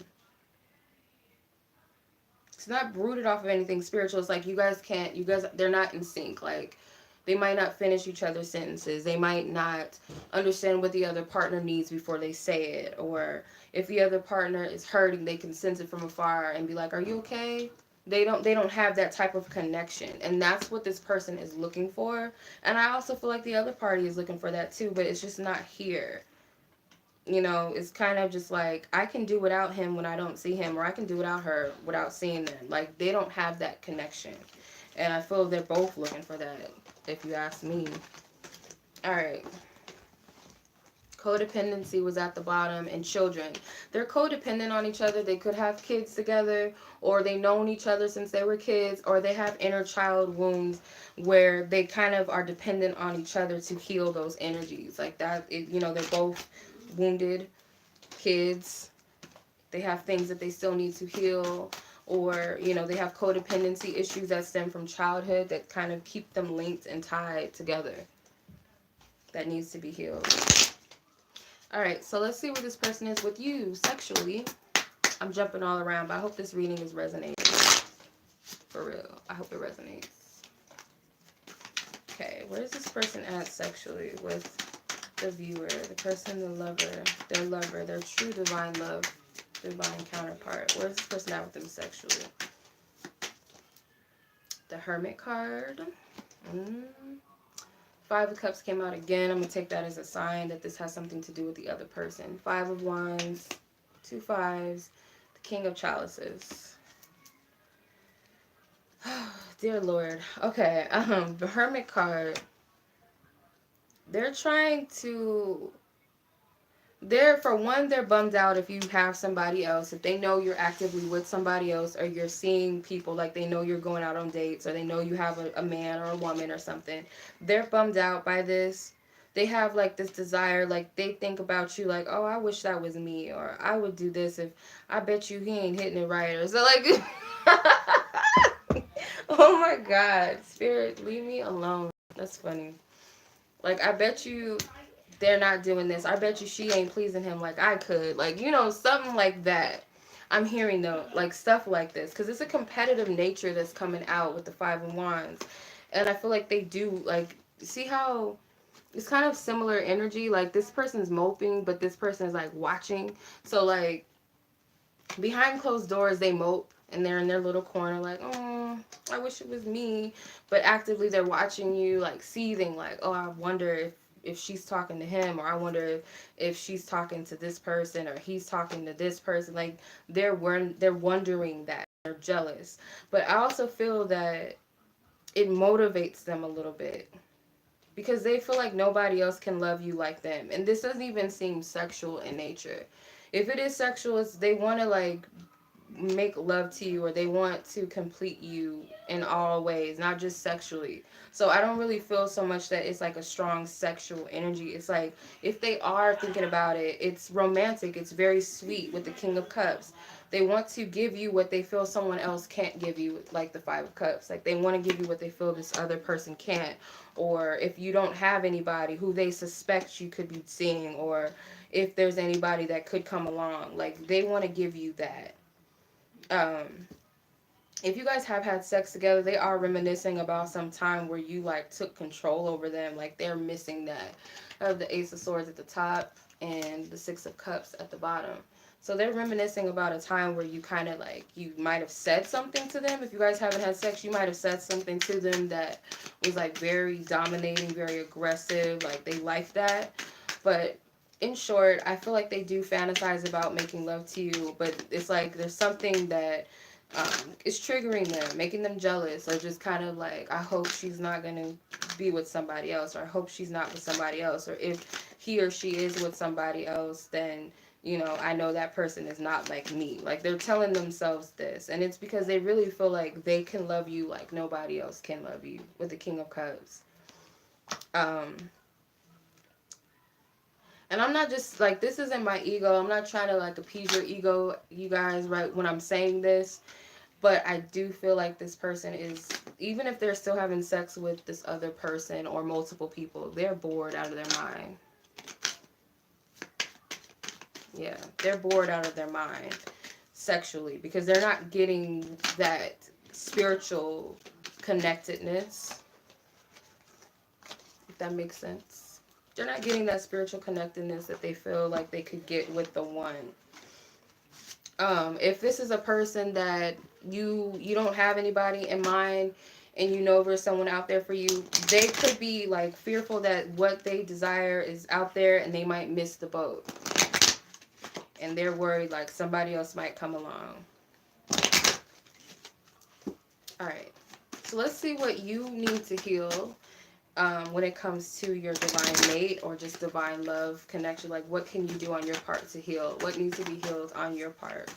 it's not rooted off of anything spiritual. It's like they're not in sync. Like, they might not finish each other's sentences. They might not understand what the other partner needs before they say it. Or if the other partner is hurting, they can sense it from afar and be like, are you okay? They don't have that type of connection. And that's what this person is looking for. And I also feel like the other party is looking for that too, but it's just not here. It's kind of just like, I can do without him when I don't see him, or I can do without her without seeing them. Like, they don't have that connection. And I feel they're both looking for that, if you ask me. All right. Codependency was at the bottom, and children. They're codependent on each other. They could have kids together, or they known each other since they were kids, or they have inner child wounds where they kind of are dependent on each other to heal those energies. Like that, they're both wounded kids. They have things that they still need to heal, or they have codependency issues that stem from childhood that kind of keep them linked and tied together. That needs to be healed. All right, so let's see where this person is with you sexually. I'm jumping all around, but I hope this reading is resonating. For real. I hope it resonates. Okay, where is this person at sexually with the viewer, the person, the lover, their true divine love, divine counterpart? Where is this person at with them sexually? The Hermit card. Five of Cups came out again. I'm going to take that as a sign that this has something to do with the other person. Five of Wands, two fives, the King of Chalices. Dear Lord. Okay, the Hermit card. They're trying to... for one, they're bummed out if you have somebody else. If they know you're actively with somebody else, or you're seeing people, like they know you're going out on dates, or they know you have a man or a woman or something. They're bummed out by this. They have like this desire, like they think about you like, oh, I wish that was me, or I would do this if I bet you he ain't hitting it right, or so like... Oh my God, Spirit, leave me alone. That's funny. Like, I bet you they're not doing this. I bet you she ain't pleasing him like I could. Like, something like that. I'm hearing, though, like, stuff like this. Because it's a competitive nature that's coming out with the Five of Wands. And I feel like they do, like, see how it's kind of similar energy? Like, this person's moping, but this person is, like, watching. So, like, behind closed doors, they mope. And they're in their little corner like, oh, I wish it was me. But actively, they're watching you, like, seething, like, oh, I wonder if she's talking to him, or I wonder if she's talking to this person, or he's talking to this person. Like, they're wondering that. They're jealous. But I also feel that it motivates them a little bit, because they feel like nobody else can love you like them. And this doesn't even seem sexual in nature. If it is sexual, it's they want to, like, make love to you, or they want to complete you in all ways, not just sexually. So I don't really feel so much that it's like a strong sexual energy. It's like, if they are thinking about it, it's romantic, it's very sweet with the King of Cups. They want to give you what they feel someone else can't give you, like the Five of Cups. Like, they want to give you what they feel this other person can't. Or if you don't have anybody who they suspect you could be seeing, or if there's anybody that could come along, like, they want to give you that. If you guys have had sex together, they are reminiscing about some time where you, like, took control over them. Like, they're missing that. I have the Ace of Swords at the top and the Six of Cups at the bottom. So they're reminiscing about a time where you kind of, like, you might have said something to them. If you guys haven't had sex, you might have said something to them that was, like, very dominating, very aggressive. Like, they like that. But in short, I feel like they do fantasize about making love to you, but it's like there's something that is triggering them, making them jealous, or just kind of like, I hope she's not going to be with somebody else, or I hope she's not with somebody else, or if he or she is with somebody else, then, I know that person is not like me. Like, they're telling themselves this, and it's because they really feel like they can love you like nobody else can love you with the King of Cups. And I'm not just, like, this isn't my ego. I'm not trying to, like, appease your ego, you guys, right, when I'm saying this. But I do feel like this person is, even if they're still having sex with this other person or multiple people, they're bored out of their mind. Yeah, they're bored out of their mind sexually, because they're not getting that spiritual connectedness, if that makes sense. They're not getting that spiritual connectedness that they feel like they could get with the one. If this is a person that you don't have anybody in mind, and you know there's someone out there for you, they could be, like, fearful that what they desire is out there and they might miss the boat. And they're worried, like, somebody else might come along. Alright. So let's see what you need to heal. when it comes to your divine mate or just divine love connection. Like, what can you do on your part to heal? What needs to be healed on your part?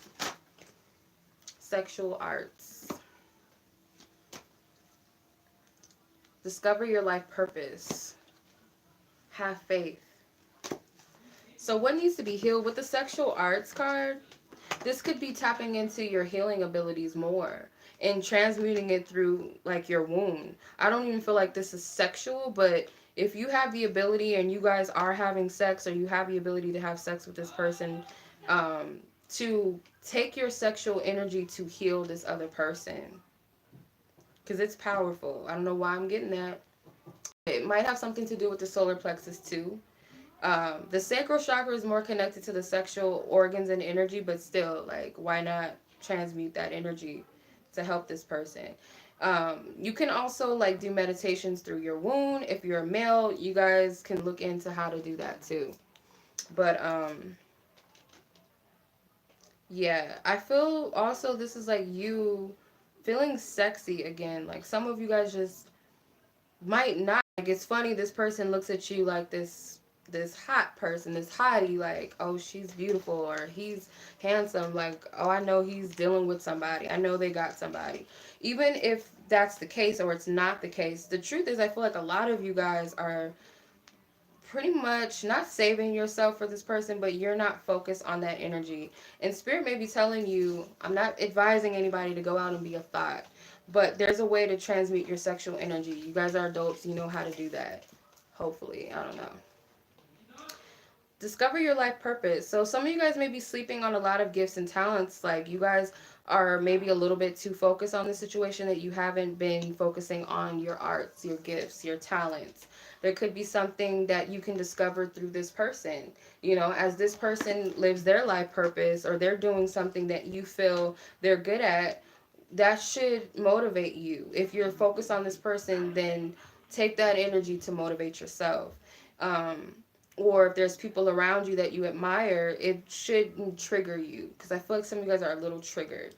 Sexual arts. Discover your life purpose. Have faith. So what needs to be healed with the sexual arts card? This could be tapping into your healing abilities more and transmuting it through like your wound. I don't even feel like this is sexual, but if you have the ability and you guys are having sex, or you have the ability to have sex with this person, to take your sexual energy to heal this other person, because it's powerful. I don't know why I'm getting that. It might have something to do with the solar plexus too. The sacral chakra is more connected to the sexual organs and energy, but still, like, why not transmute that energy to help this person? You can also, like, do meditations through your wound. If you're a male, you guys can look into how to do that too. But, yeah, I feel also this is like you feeling sexy again. Like, some of you guys just might not. Like, it's funny, this person looks at you like this hot person, this hottie, like, oh, she's beautiful, or he's handsome, like, oh, I know he's dealing with somebody, I know they got somebody. Even if that's the case or it's not the case, the truth is I feel like a lot of you guys are pretty much not saving yourself for this person, but you're not focused on that energy. And spirit may be telling you, I'm not advising anybody to go out and be a thought, but there's a way to transmute your sexual energy. You guys are adults, you know how to do that. Hopefully, I don't know. Discover your life purpose. So some of you guys may be sleeping on a lot of gifts and talents. Like, you guys are maybe a little bit too focused on the situation, that you haven't been focusing on your arts, your gifts, your talents. There could be something that you can discover through this person. You know, as this person lives their life purpose, or they're doing something that you feel they're good at, that should motivate you. If you're focused on this person, then take that energy to motivate yourself. Um, or if there's people around you that you admire, it should trigger you, because I feel like some of you guys are a little triggered.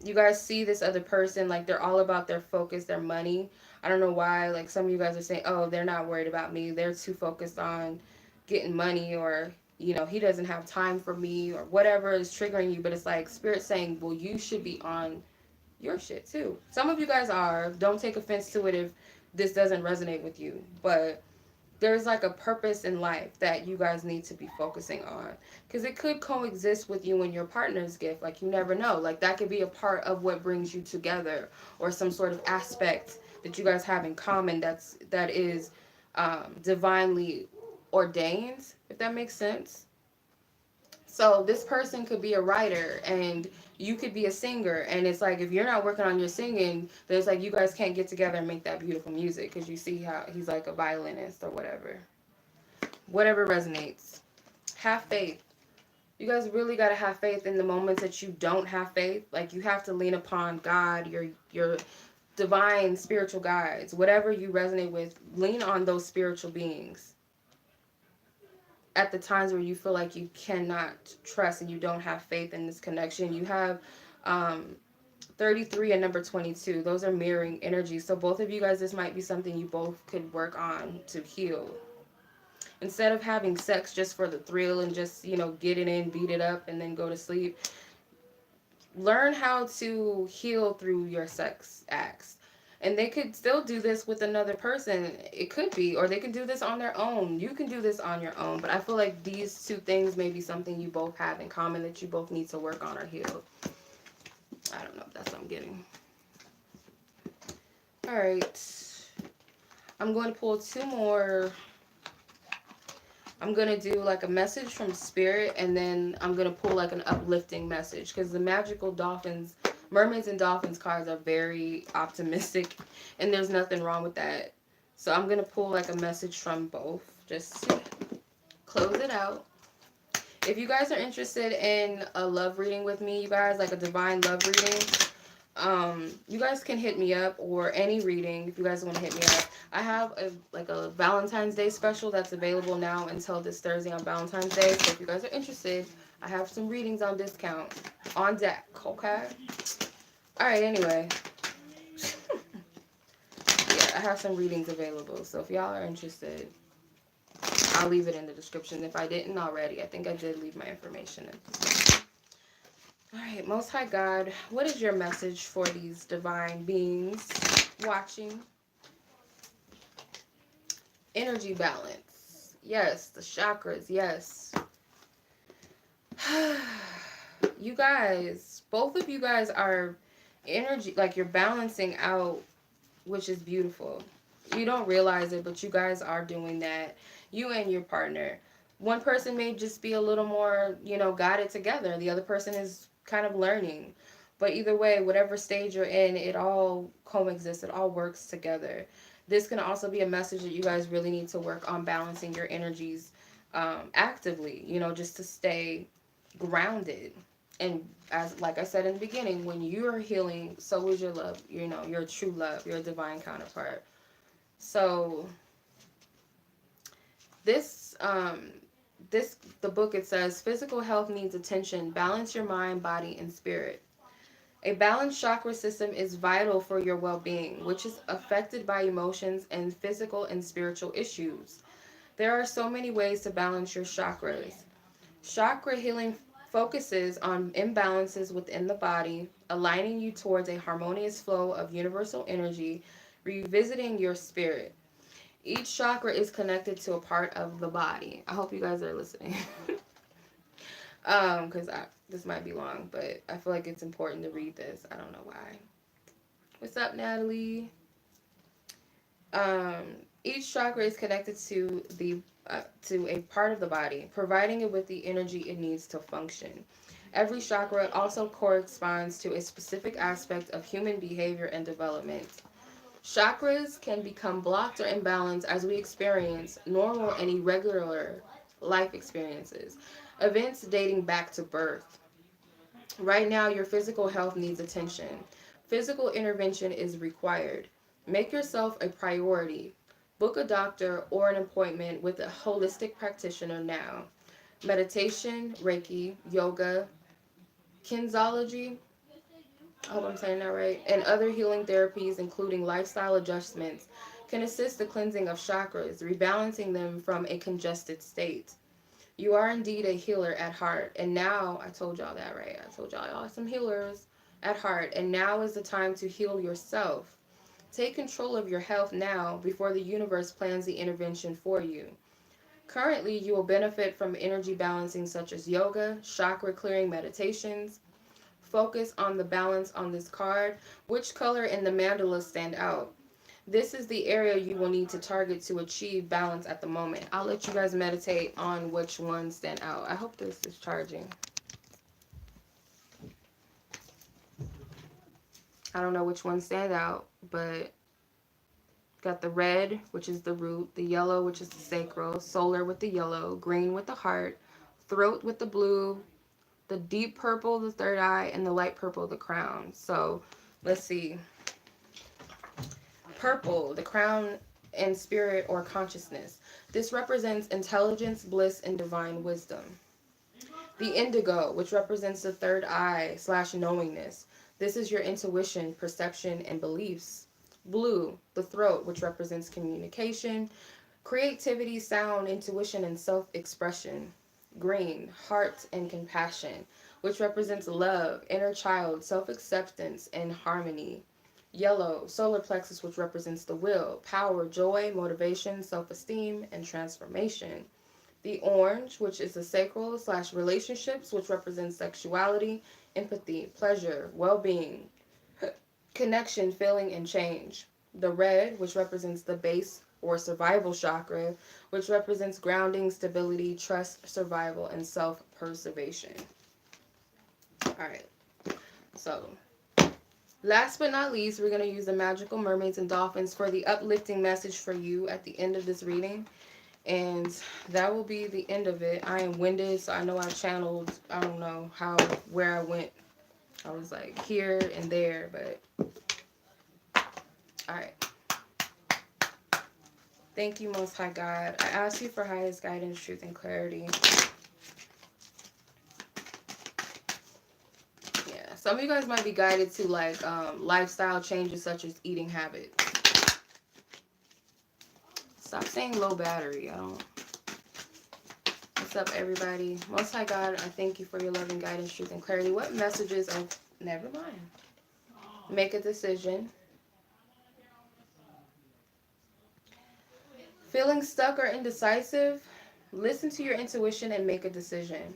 You guys see this other person, like, they're all about their focus, their money. I don't know why, like, some of you guys are saying, oh, they're not worried about me, they're too focused on getting money, or, you know, he doesn't have time for me, or whatever is triggering you. But it's like spirit saying, well, you should be on your shit too. Some of you guys are. Don't take offense to it if this doesn't resonate with you, but there's like a purpose in life that you guys need to be focusing on, because it could coexist with you and your partner's gift. Like, you never know, like, that could be a part of what brings you together, or some sort of aspect that you guys have in common that is divinely ordained, if that makes sense. So this person could be a writer and you could be a singer, and it's like, if you're not working on your singing, then it's like you guys can't get together and make that beautiful music, because you see how he's like a violinist or whatever. Whatever resonates. Have faith. You guys really got to have faith in the moments that you don't have faith. Like, you have to lean upon God, your divine spiritual guides, whatever you resonate with. Lean on those spiritual beings at the times where you feel like you cannot trust and you don't have faith in this connection. You have 33 and number 22. Those are mirroring energies. So both of you guys, this might be something you both could work on to heal. Instead of having sex just for the thrill and just, you know, get it in, beat it up, and then go to sleep, learn how to heal through your sex acts. And they could still do this with another person. It could be. Or they can do this on their own. You can do this on your own. But I feel like these two things may be something you both have in common that you both need to work on or heal. I don't know if that's what I'm getting. Alright. I'm going to pull two more. I'm going to do like a message from spirit, and then I'm going to pull like an uplifting message, because the magical dolphins, mermaids and dolphins cards are very optimistic, and there's nothing wrong with that. So I'm going to pull like a message from both just to close it out. If you guys are interested in a love reading with me, you guys, like a divine love reading, you guys can hit me up, or any reading if you guys want to hit me up. I have a Valentine's Day special that's available now until this Thursday on Valentine's Day. So if you guys are interested, I have some readings on discount on deck. Okay. All right. Anyway, yeah, I have some readings available. So if y'all are interested, I'll leave it in the description. If I didn't already, I think I did leave my information in. All right, Most High God, what is your message for these divine beings watching? Energy balance. Yes, the chakras. Yes. You guys, both of you guys are energy, like you're balancing out, which is beautiful. You don't realize it, but you guys are doing that. You and your partner. One person may just be a little more, got it together. The other person is kind of learning. But either way, whatever stage you're in, it all coexists. It all works together. This can also be a message that you guys really need to work on balancing your energies actively, just to stay grounded. And as like I said in the beginning, when you're healing, so is your love, your true love, your divine counterpart. So this the book, it says physical health needs attention. Balance your mind, body, and spirit. A balanced chakra system is vital for your well-being, which is affected by emotions and physical and spiritual issues. There are so many ways to balance your chakras. Chakra healing focuses on imbalances within the body, aligning you towards a harmonious flow of universal energy, revisiting your spirit. Each chakra is connected to a part of the body. I hope you guys are listening. Because this might be long, but I feel like it's important to read this. I don't know why. What's up, Natalie? Um, each chakra is connected to a part of the body, providing it with the energy it needs to function. Every chakra also corresponds to a specific aspect of human behavior and development. Chakras can become blocked or imbalanced as we experience normal and irregular life experiences, events dating back to birth. Right now, your physical health needs attention. Physical intervention is required. Make yourself a priority. Book a doctor or an appointment with a holistic practitioner now. Meditation, Reiki, yoga, kinesiology, I hope I'm saying that right, and other healing therapies, including lifestyle adjustments, can assist the cleansing of chakras, rebalancing them from a congested state. You are indeed a healer at heart, and now, I told y'all that, right? I told y'all are some healers at heart, and now is the time to heal yourself. Take control of your health now before the universe plans the intervention for you. Currently, you will benefit from energy balancing such as yoga, chakra clearing meditations. Focus on the balance on this card. Which color in the mandala stand out? This is the area you will need to target to achieve balance at the moment. I'll let you guys meditate on which ones stand out. I hope this is charging. I don't know which ones stand out, but got the red, which is the root, the yellow, which is the sacral, solar with the yellow, green with the heart, throat with the blue, the deep purple, the third eye, and the light purple, the crown. So let's see. Purple, the crown and spirit or consciousness. This represents intelligence, bliss, and divine wisdom. The indigo, which represents the third eye / knowingness. This is your intuition, perception, and beliefs. Blue, the throat, which represents communication, creativity, sound, intuition, and self-expression. Green, heart and compassion, which represents love, inner child, self-acceptance, and harmony. Yellow, solar plexus, which represents the will, power, joy, motivation, self-esteem, and transformation. The orange, which is the sacral / relationships, which represents sexuality, empathy, pleasure, well-being, connection, feeling, and change. The red, which represents the base or survival chakra, which represents grounding, stability, trust, survival, and self-preservation. All right. So, last but not least, we're going to use the magical mermaids and dolphins for the uplifting message for you at the end of this reading. And that will be the end of it. I am winded, so I know I channeled, I don't know where I went. I was like here and there, but all right. Thank you, Most High God. I ask you for highest guidance, truth, and clarity. Yeah, some of you guys might be guided to like lifestyle changes such as eating habits. Stop saying low battery. I don't. What's up, everybody? Most High God, I thank you for your loving guidance, truth, and clarity. What messages of... Never mind. Make a decision. Feeling stuck or indecisive? Listen to your intuition and make a decision.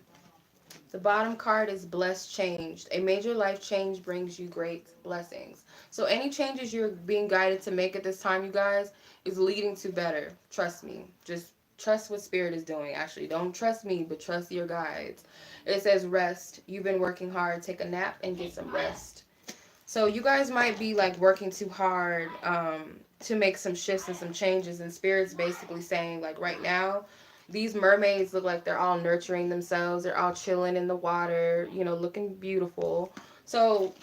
The bottom card is blessed changed. A major life change brings you great blessings. So any changes you're being guided to make at this time, you guys, is leading to better. Trust me. Just trust what Spirit is doing, actually. Don't trust me, but trust your guides. It says rest. You've been working hard. Take a nap and get some rest. So you guys might be like working too hard to make some shifts and some changes. And Spirit's basically saying like right now, these mermaids look like they're all nurturing themselves. They're all chilling in the water, you know, looking beautiful. So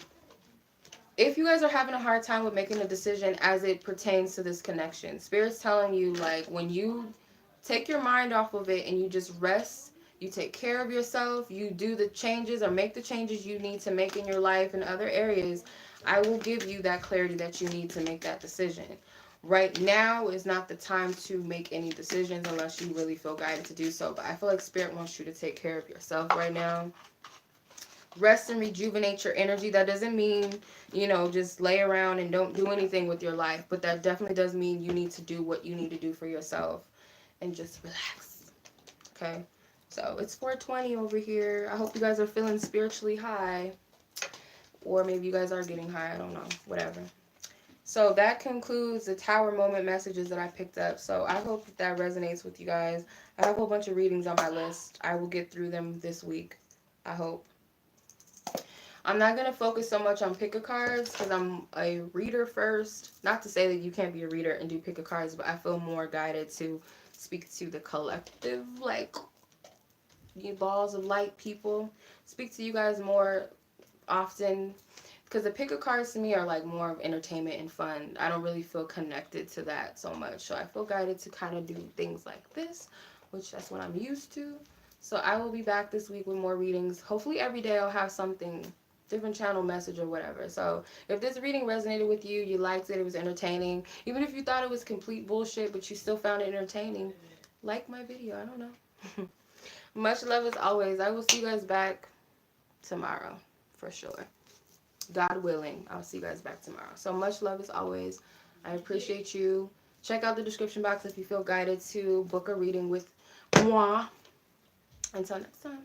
if you guys are having a hard time with making a decision as it pertains to this connection, Spirit's telling you like when you take your mind off of it and you just rest, you take care of yourself, you do the changes or make the changes you need to make in your life and other areas, I will give you that clarity that you need to make that decision. Right now is not the time to make any decisions unless you really feel guided to do so. But I feel like Spirit wants you to take care of yourself right now. Rest and rejuvenate your energy. That doesn't mean, you know, just lay around and don't do anything with your life. But that definitely does mean you need to do what you need to do for yourself and just relax. Okay? So it's 4:20 over here. I hope you guys are feeling spiritually high. Or maybe you guys are getting high. I don't know. Whatever. So that concludes the Tower Moment messages that I picked up. So I hope that resonates with you guys. I have a whole bunch of readings on my list. I will get through them this week. I hope. I'm not going to focus so much on pick a cards because I'm a reader first. Not to say that you can't be a reader and do pick a cards, but I feel more guided to speak to the collective, like, you balls of light people. Speak to you guys more often. Because the pick a cards to me are like more of entertainment and fun. I don't really feel connected to that so much. So I feel guided to kind of do things like this, which that's what I'm used to. So I will be back this week with more readings. Hopefully every day I'll have something, different channel message or whatever. So if this reading resonated with you, you liked it, it was entertaining. Even if you thought it was complete bullshit, but you still found it entertaining, like my video. I don't know. Much love as always. I will see you guys back tomorrow for sure. God willing, I'll see you guys back tomorrow. So much love as always. I appreciate you. Check out the description box if you feel guided to book a reading with moi. Until next time.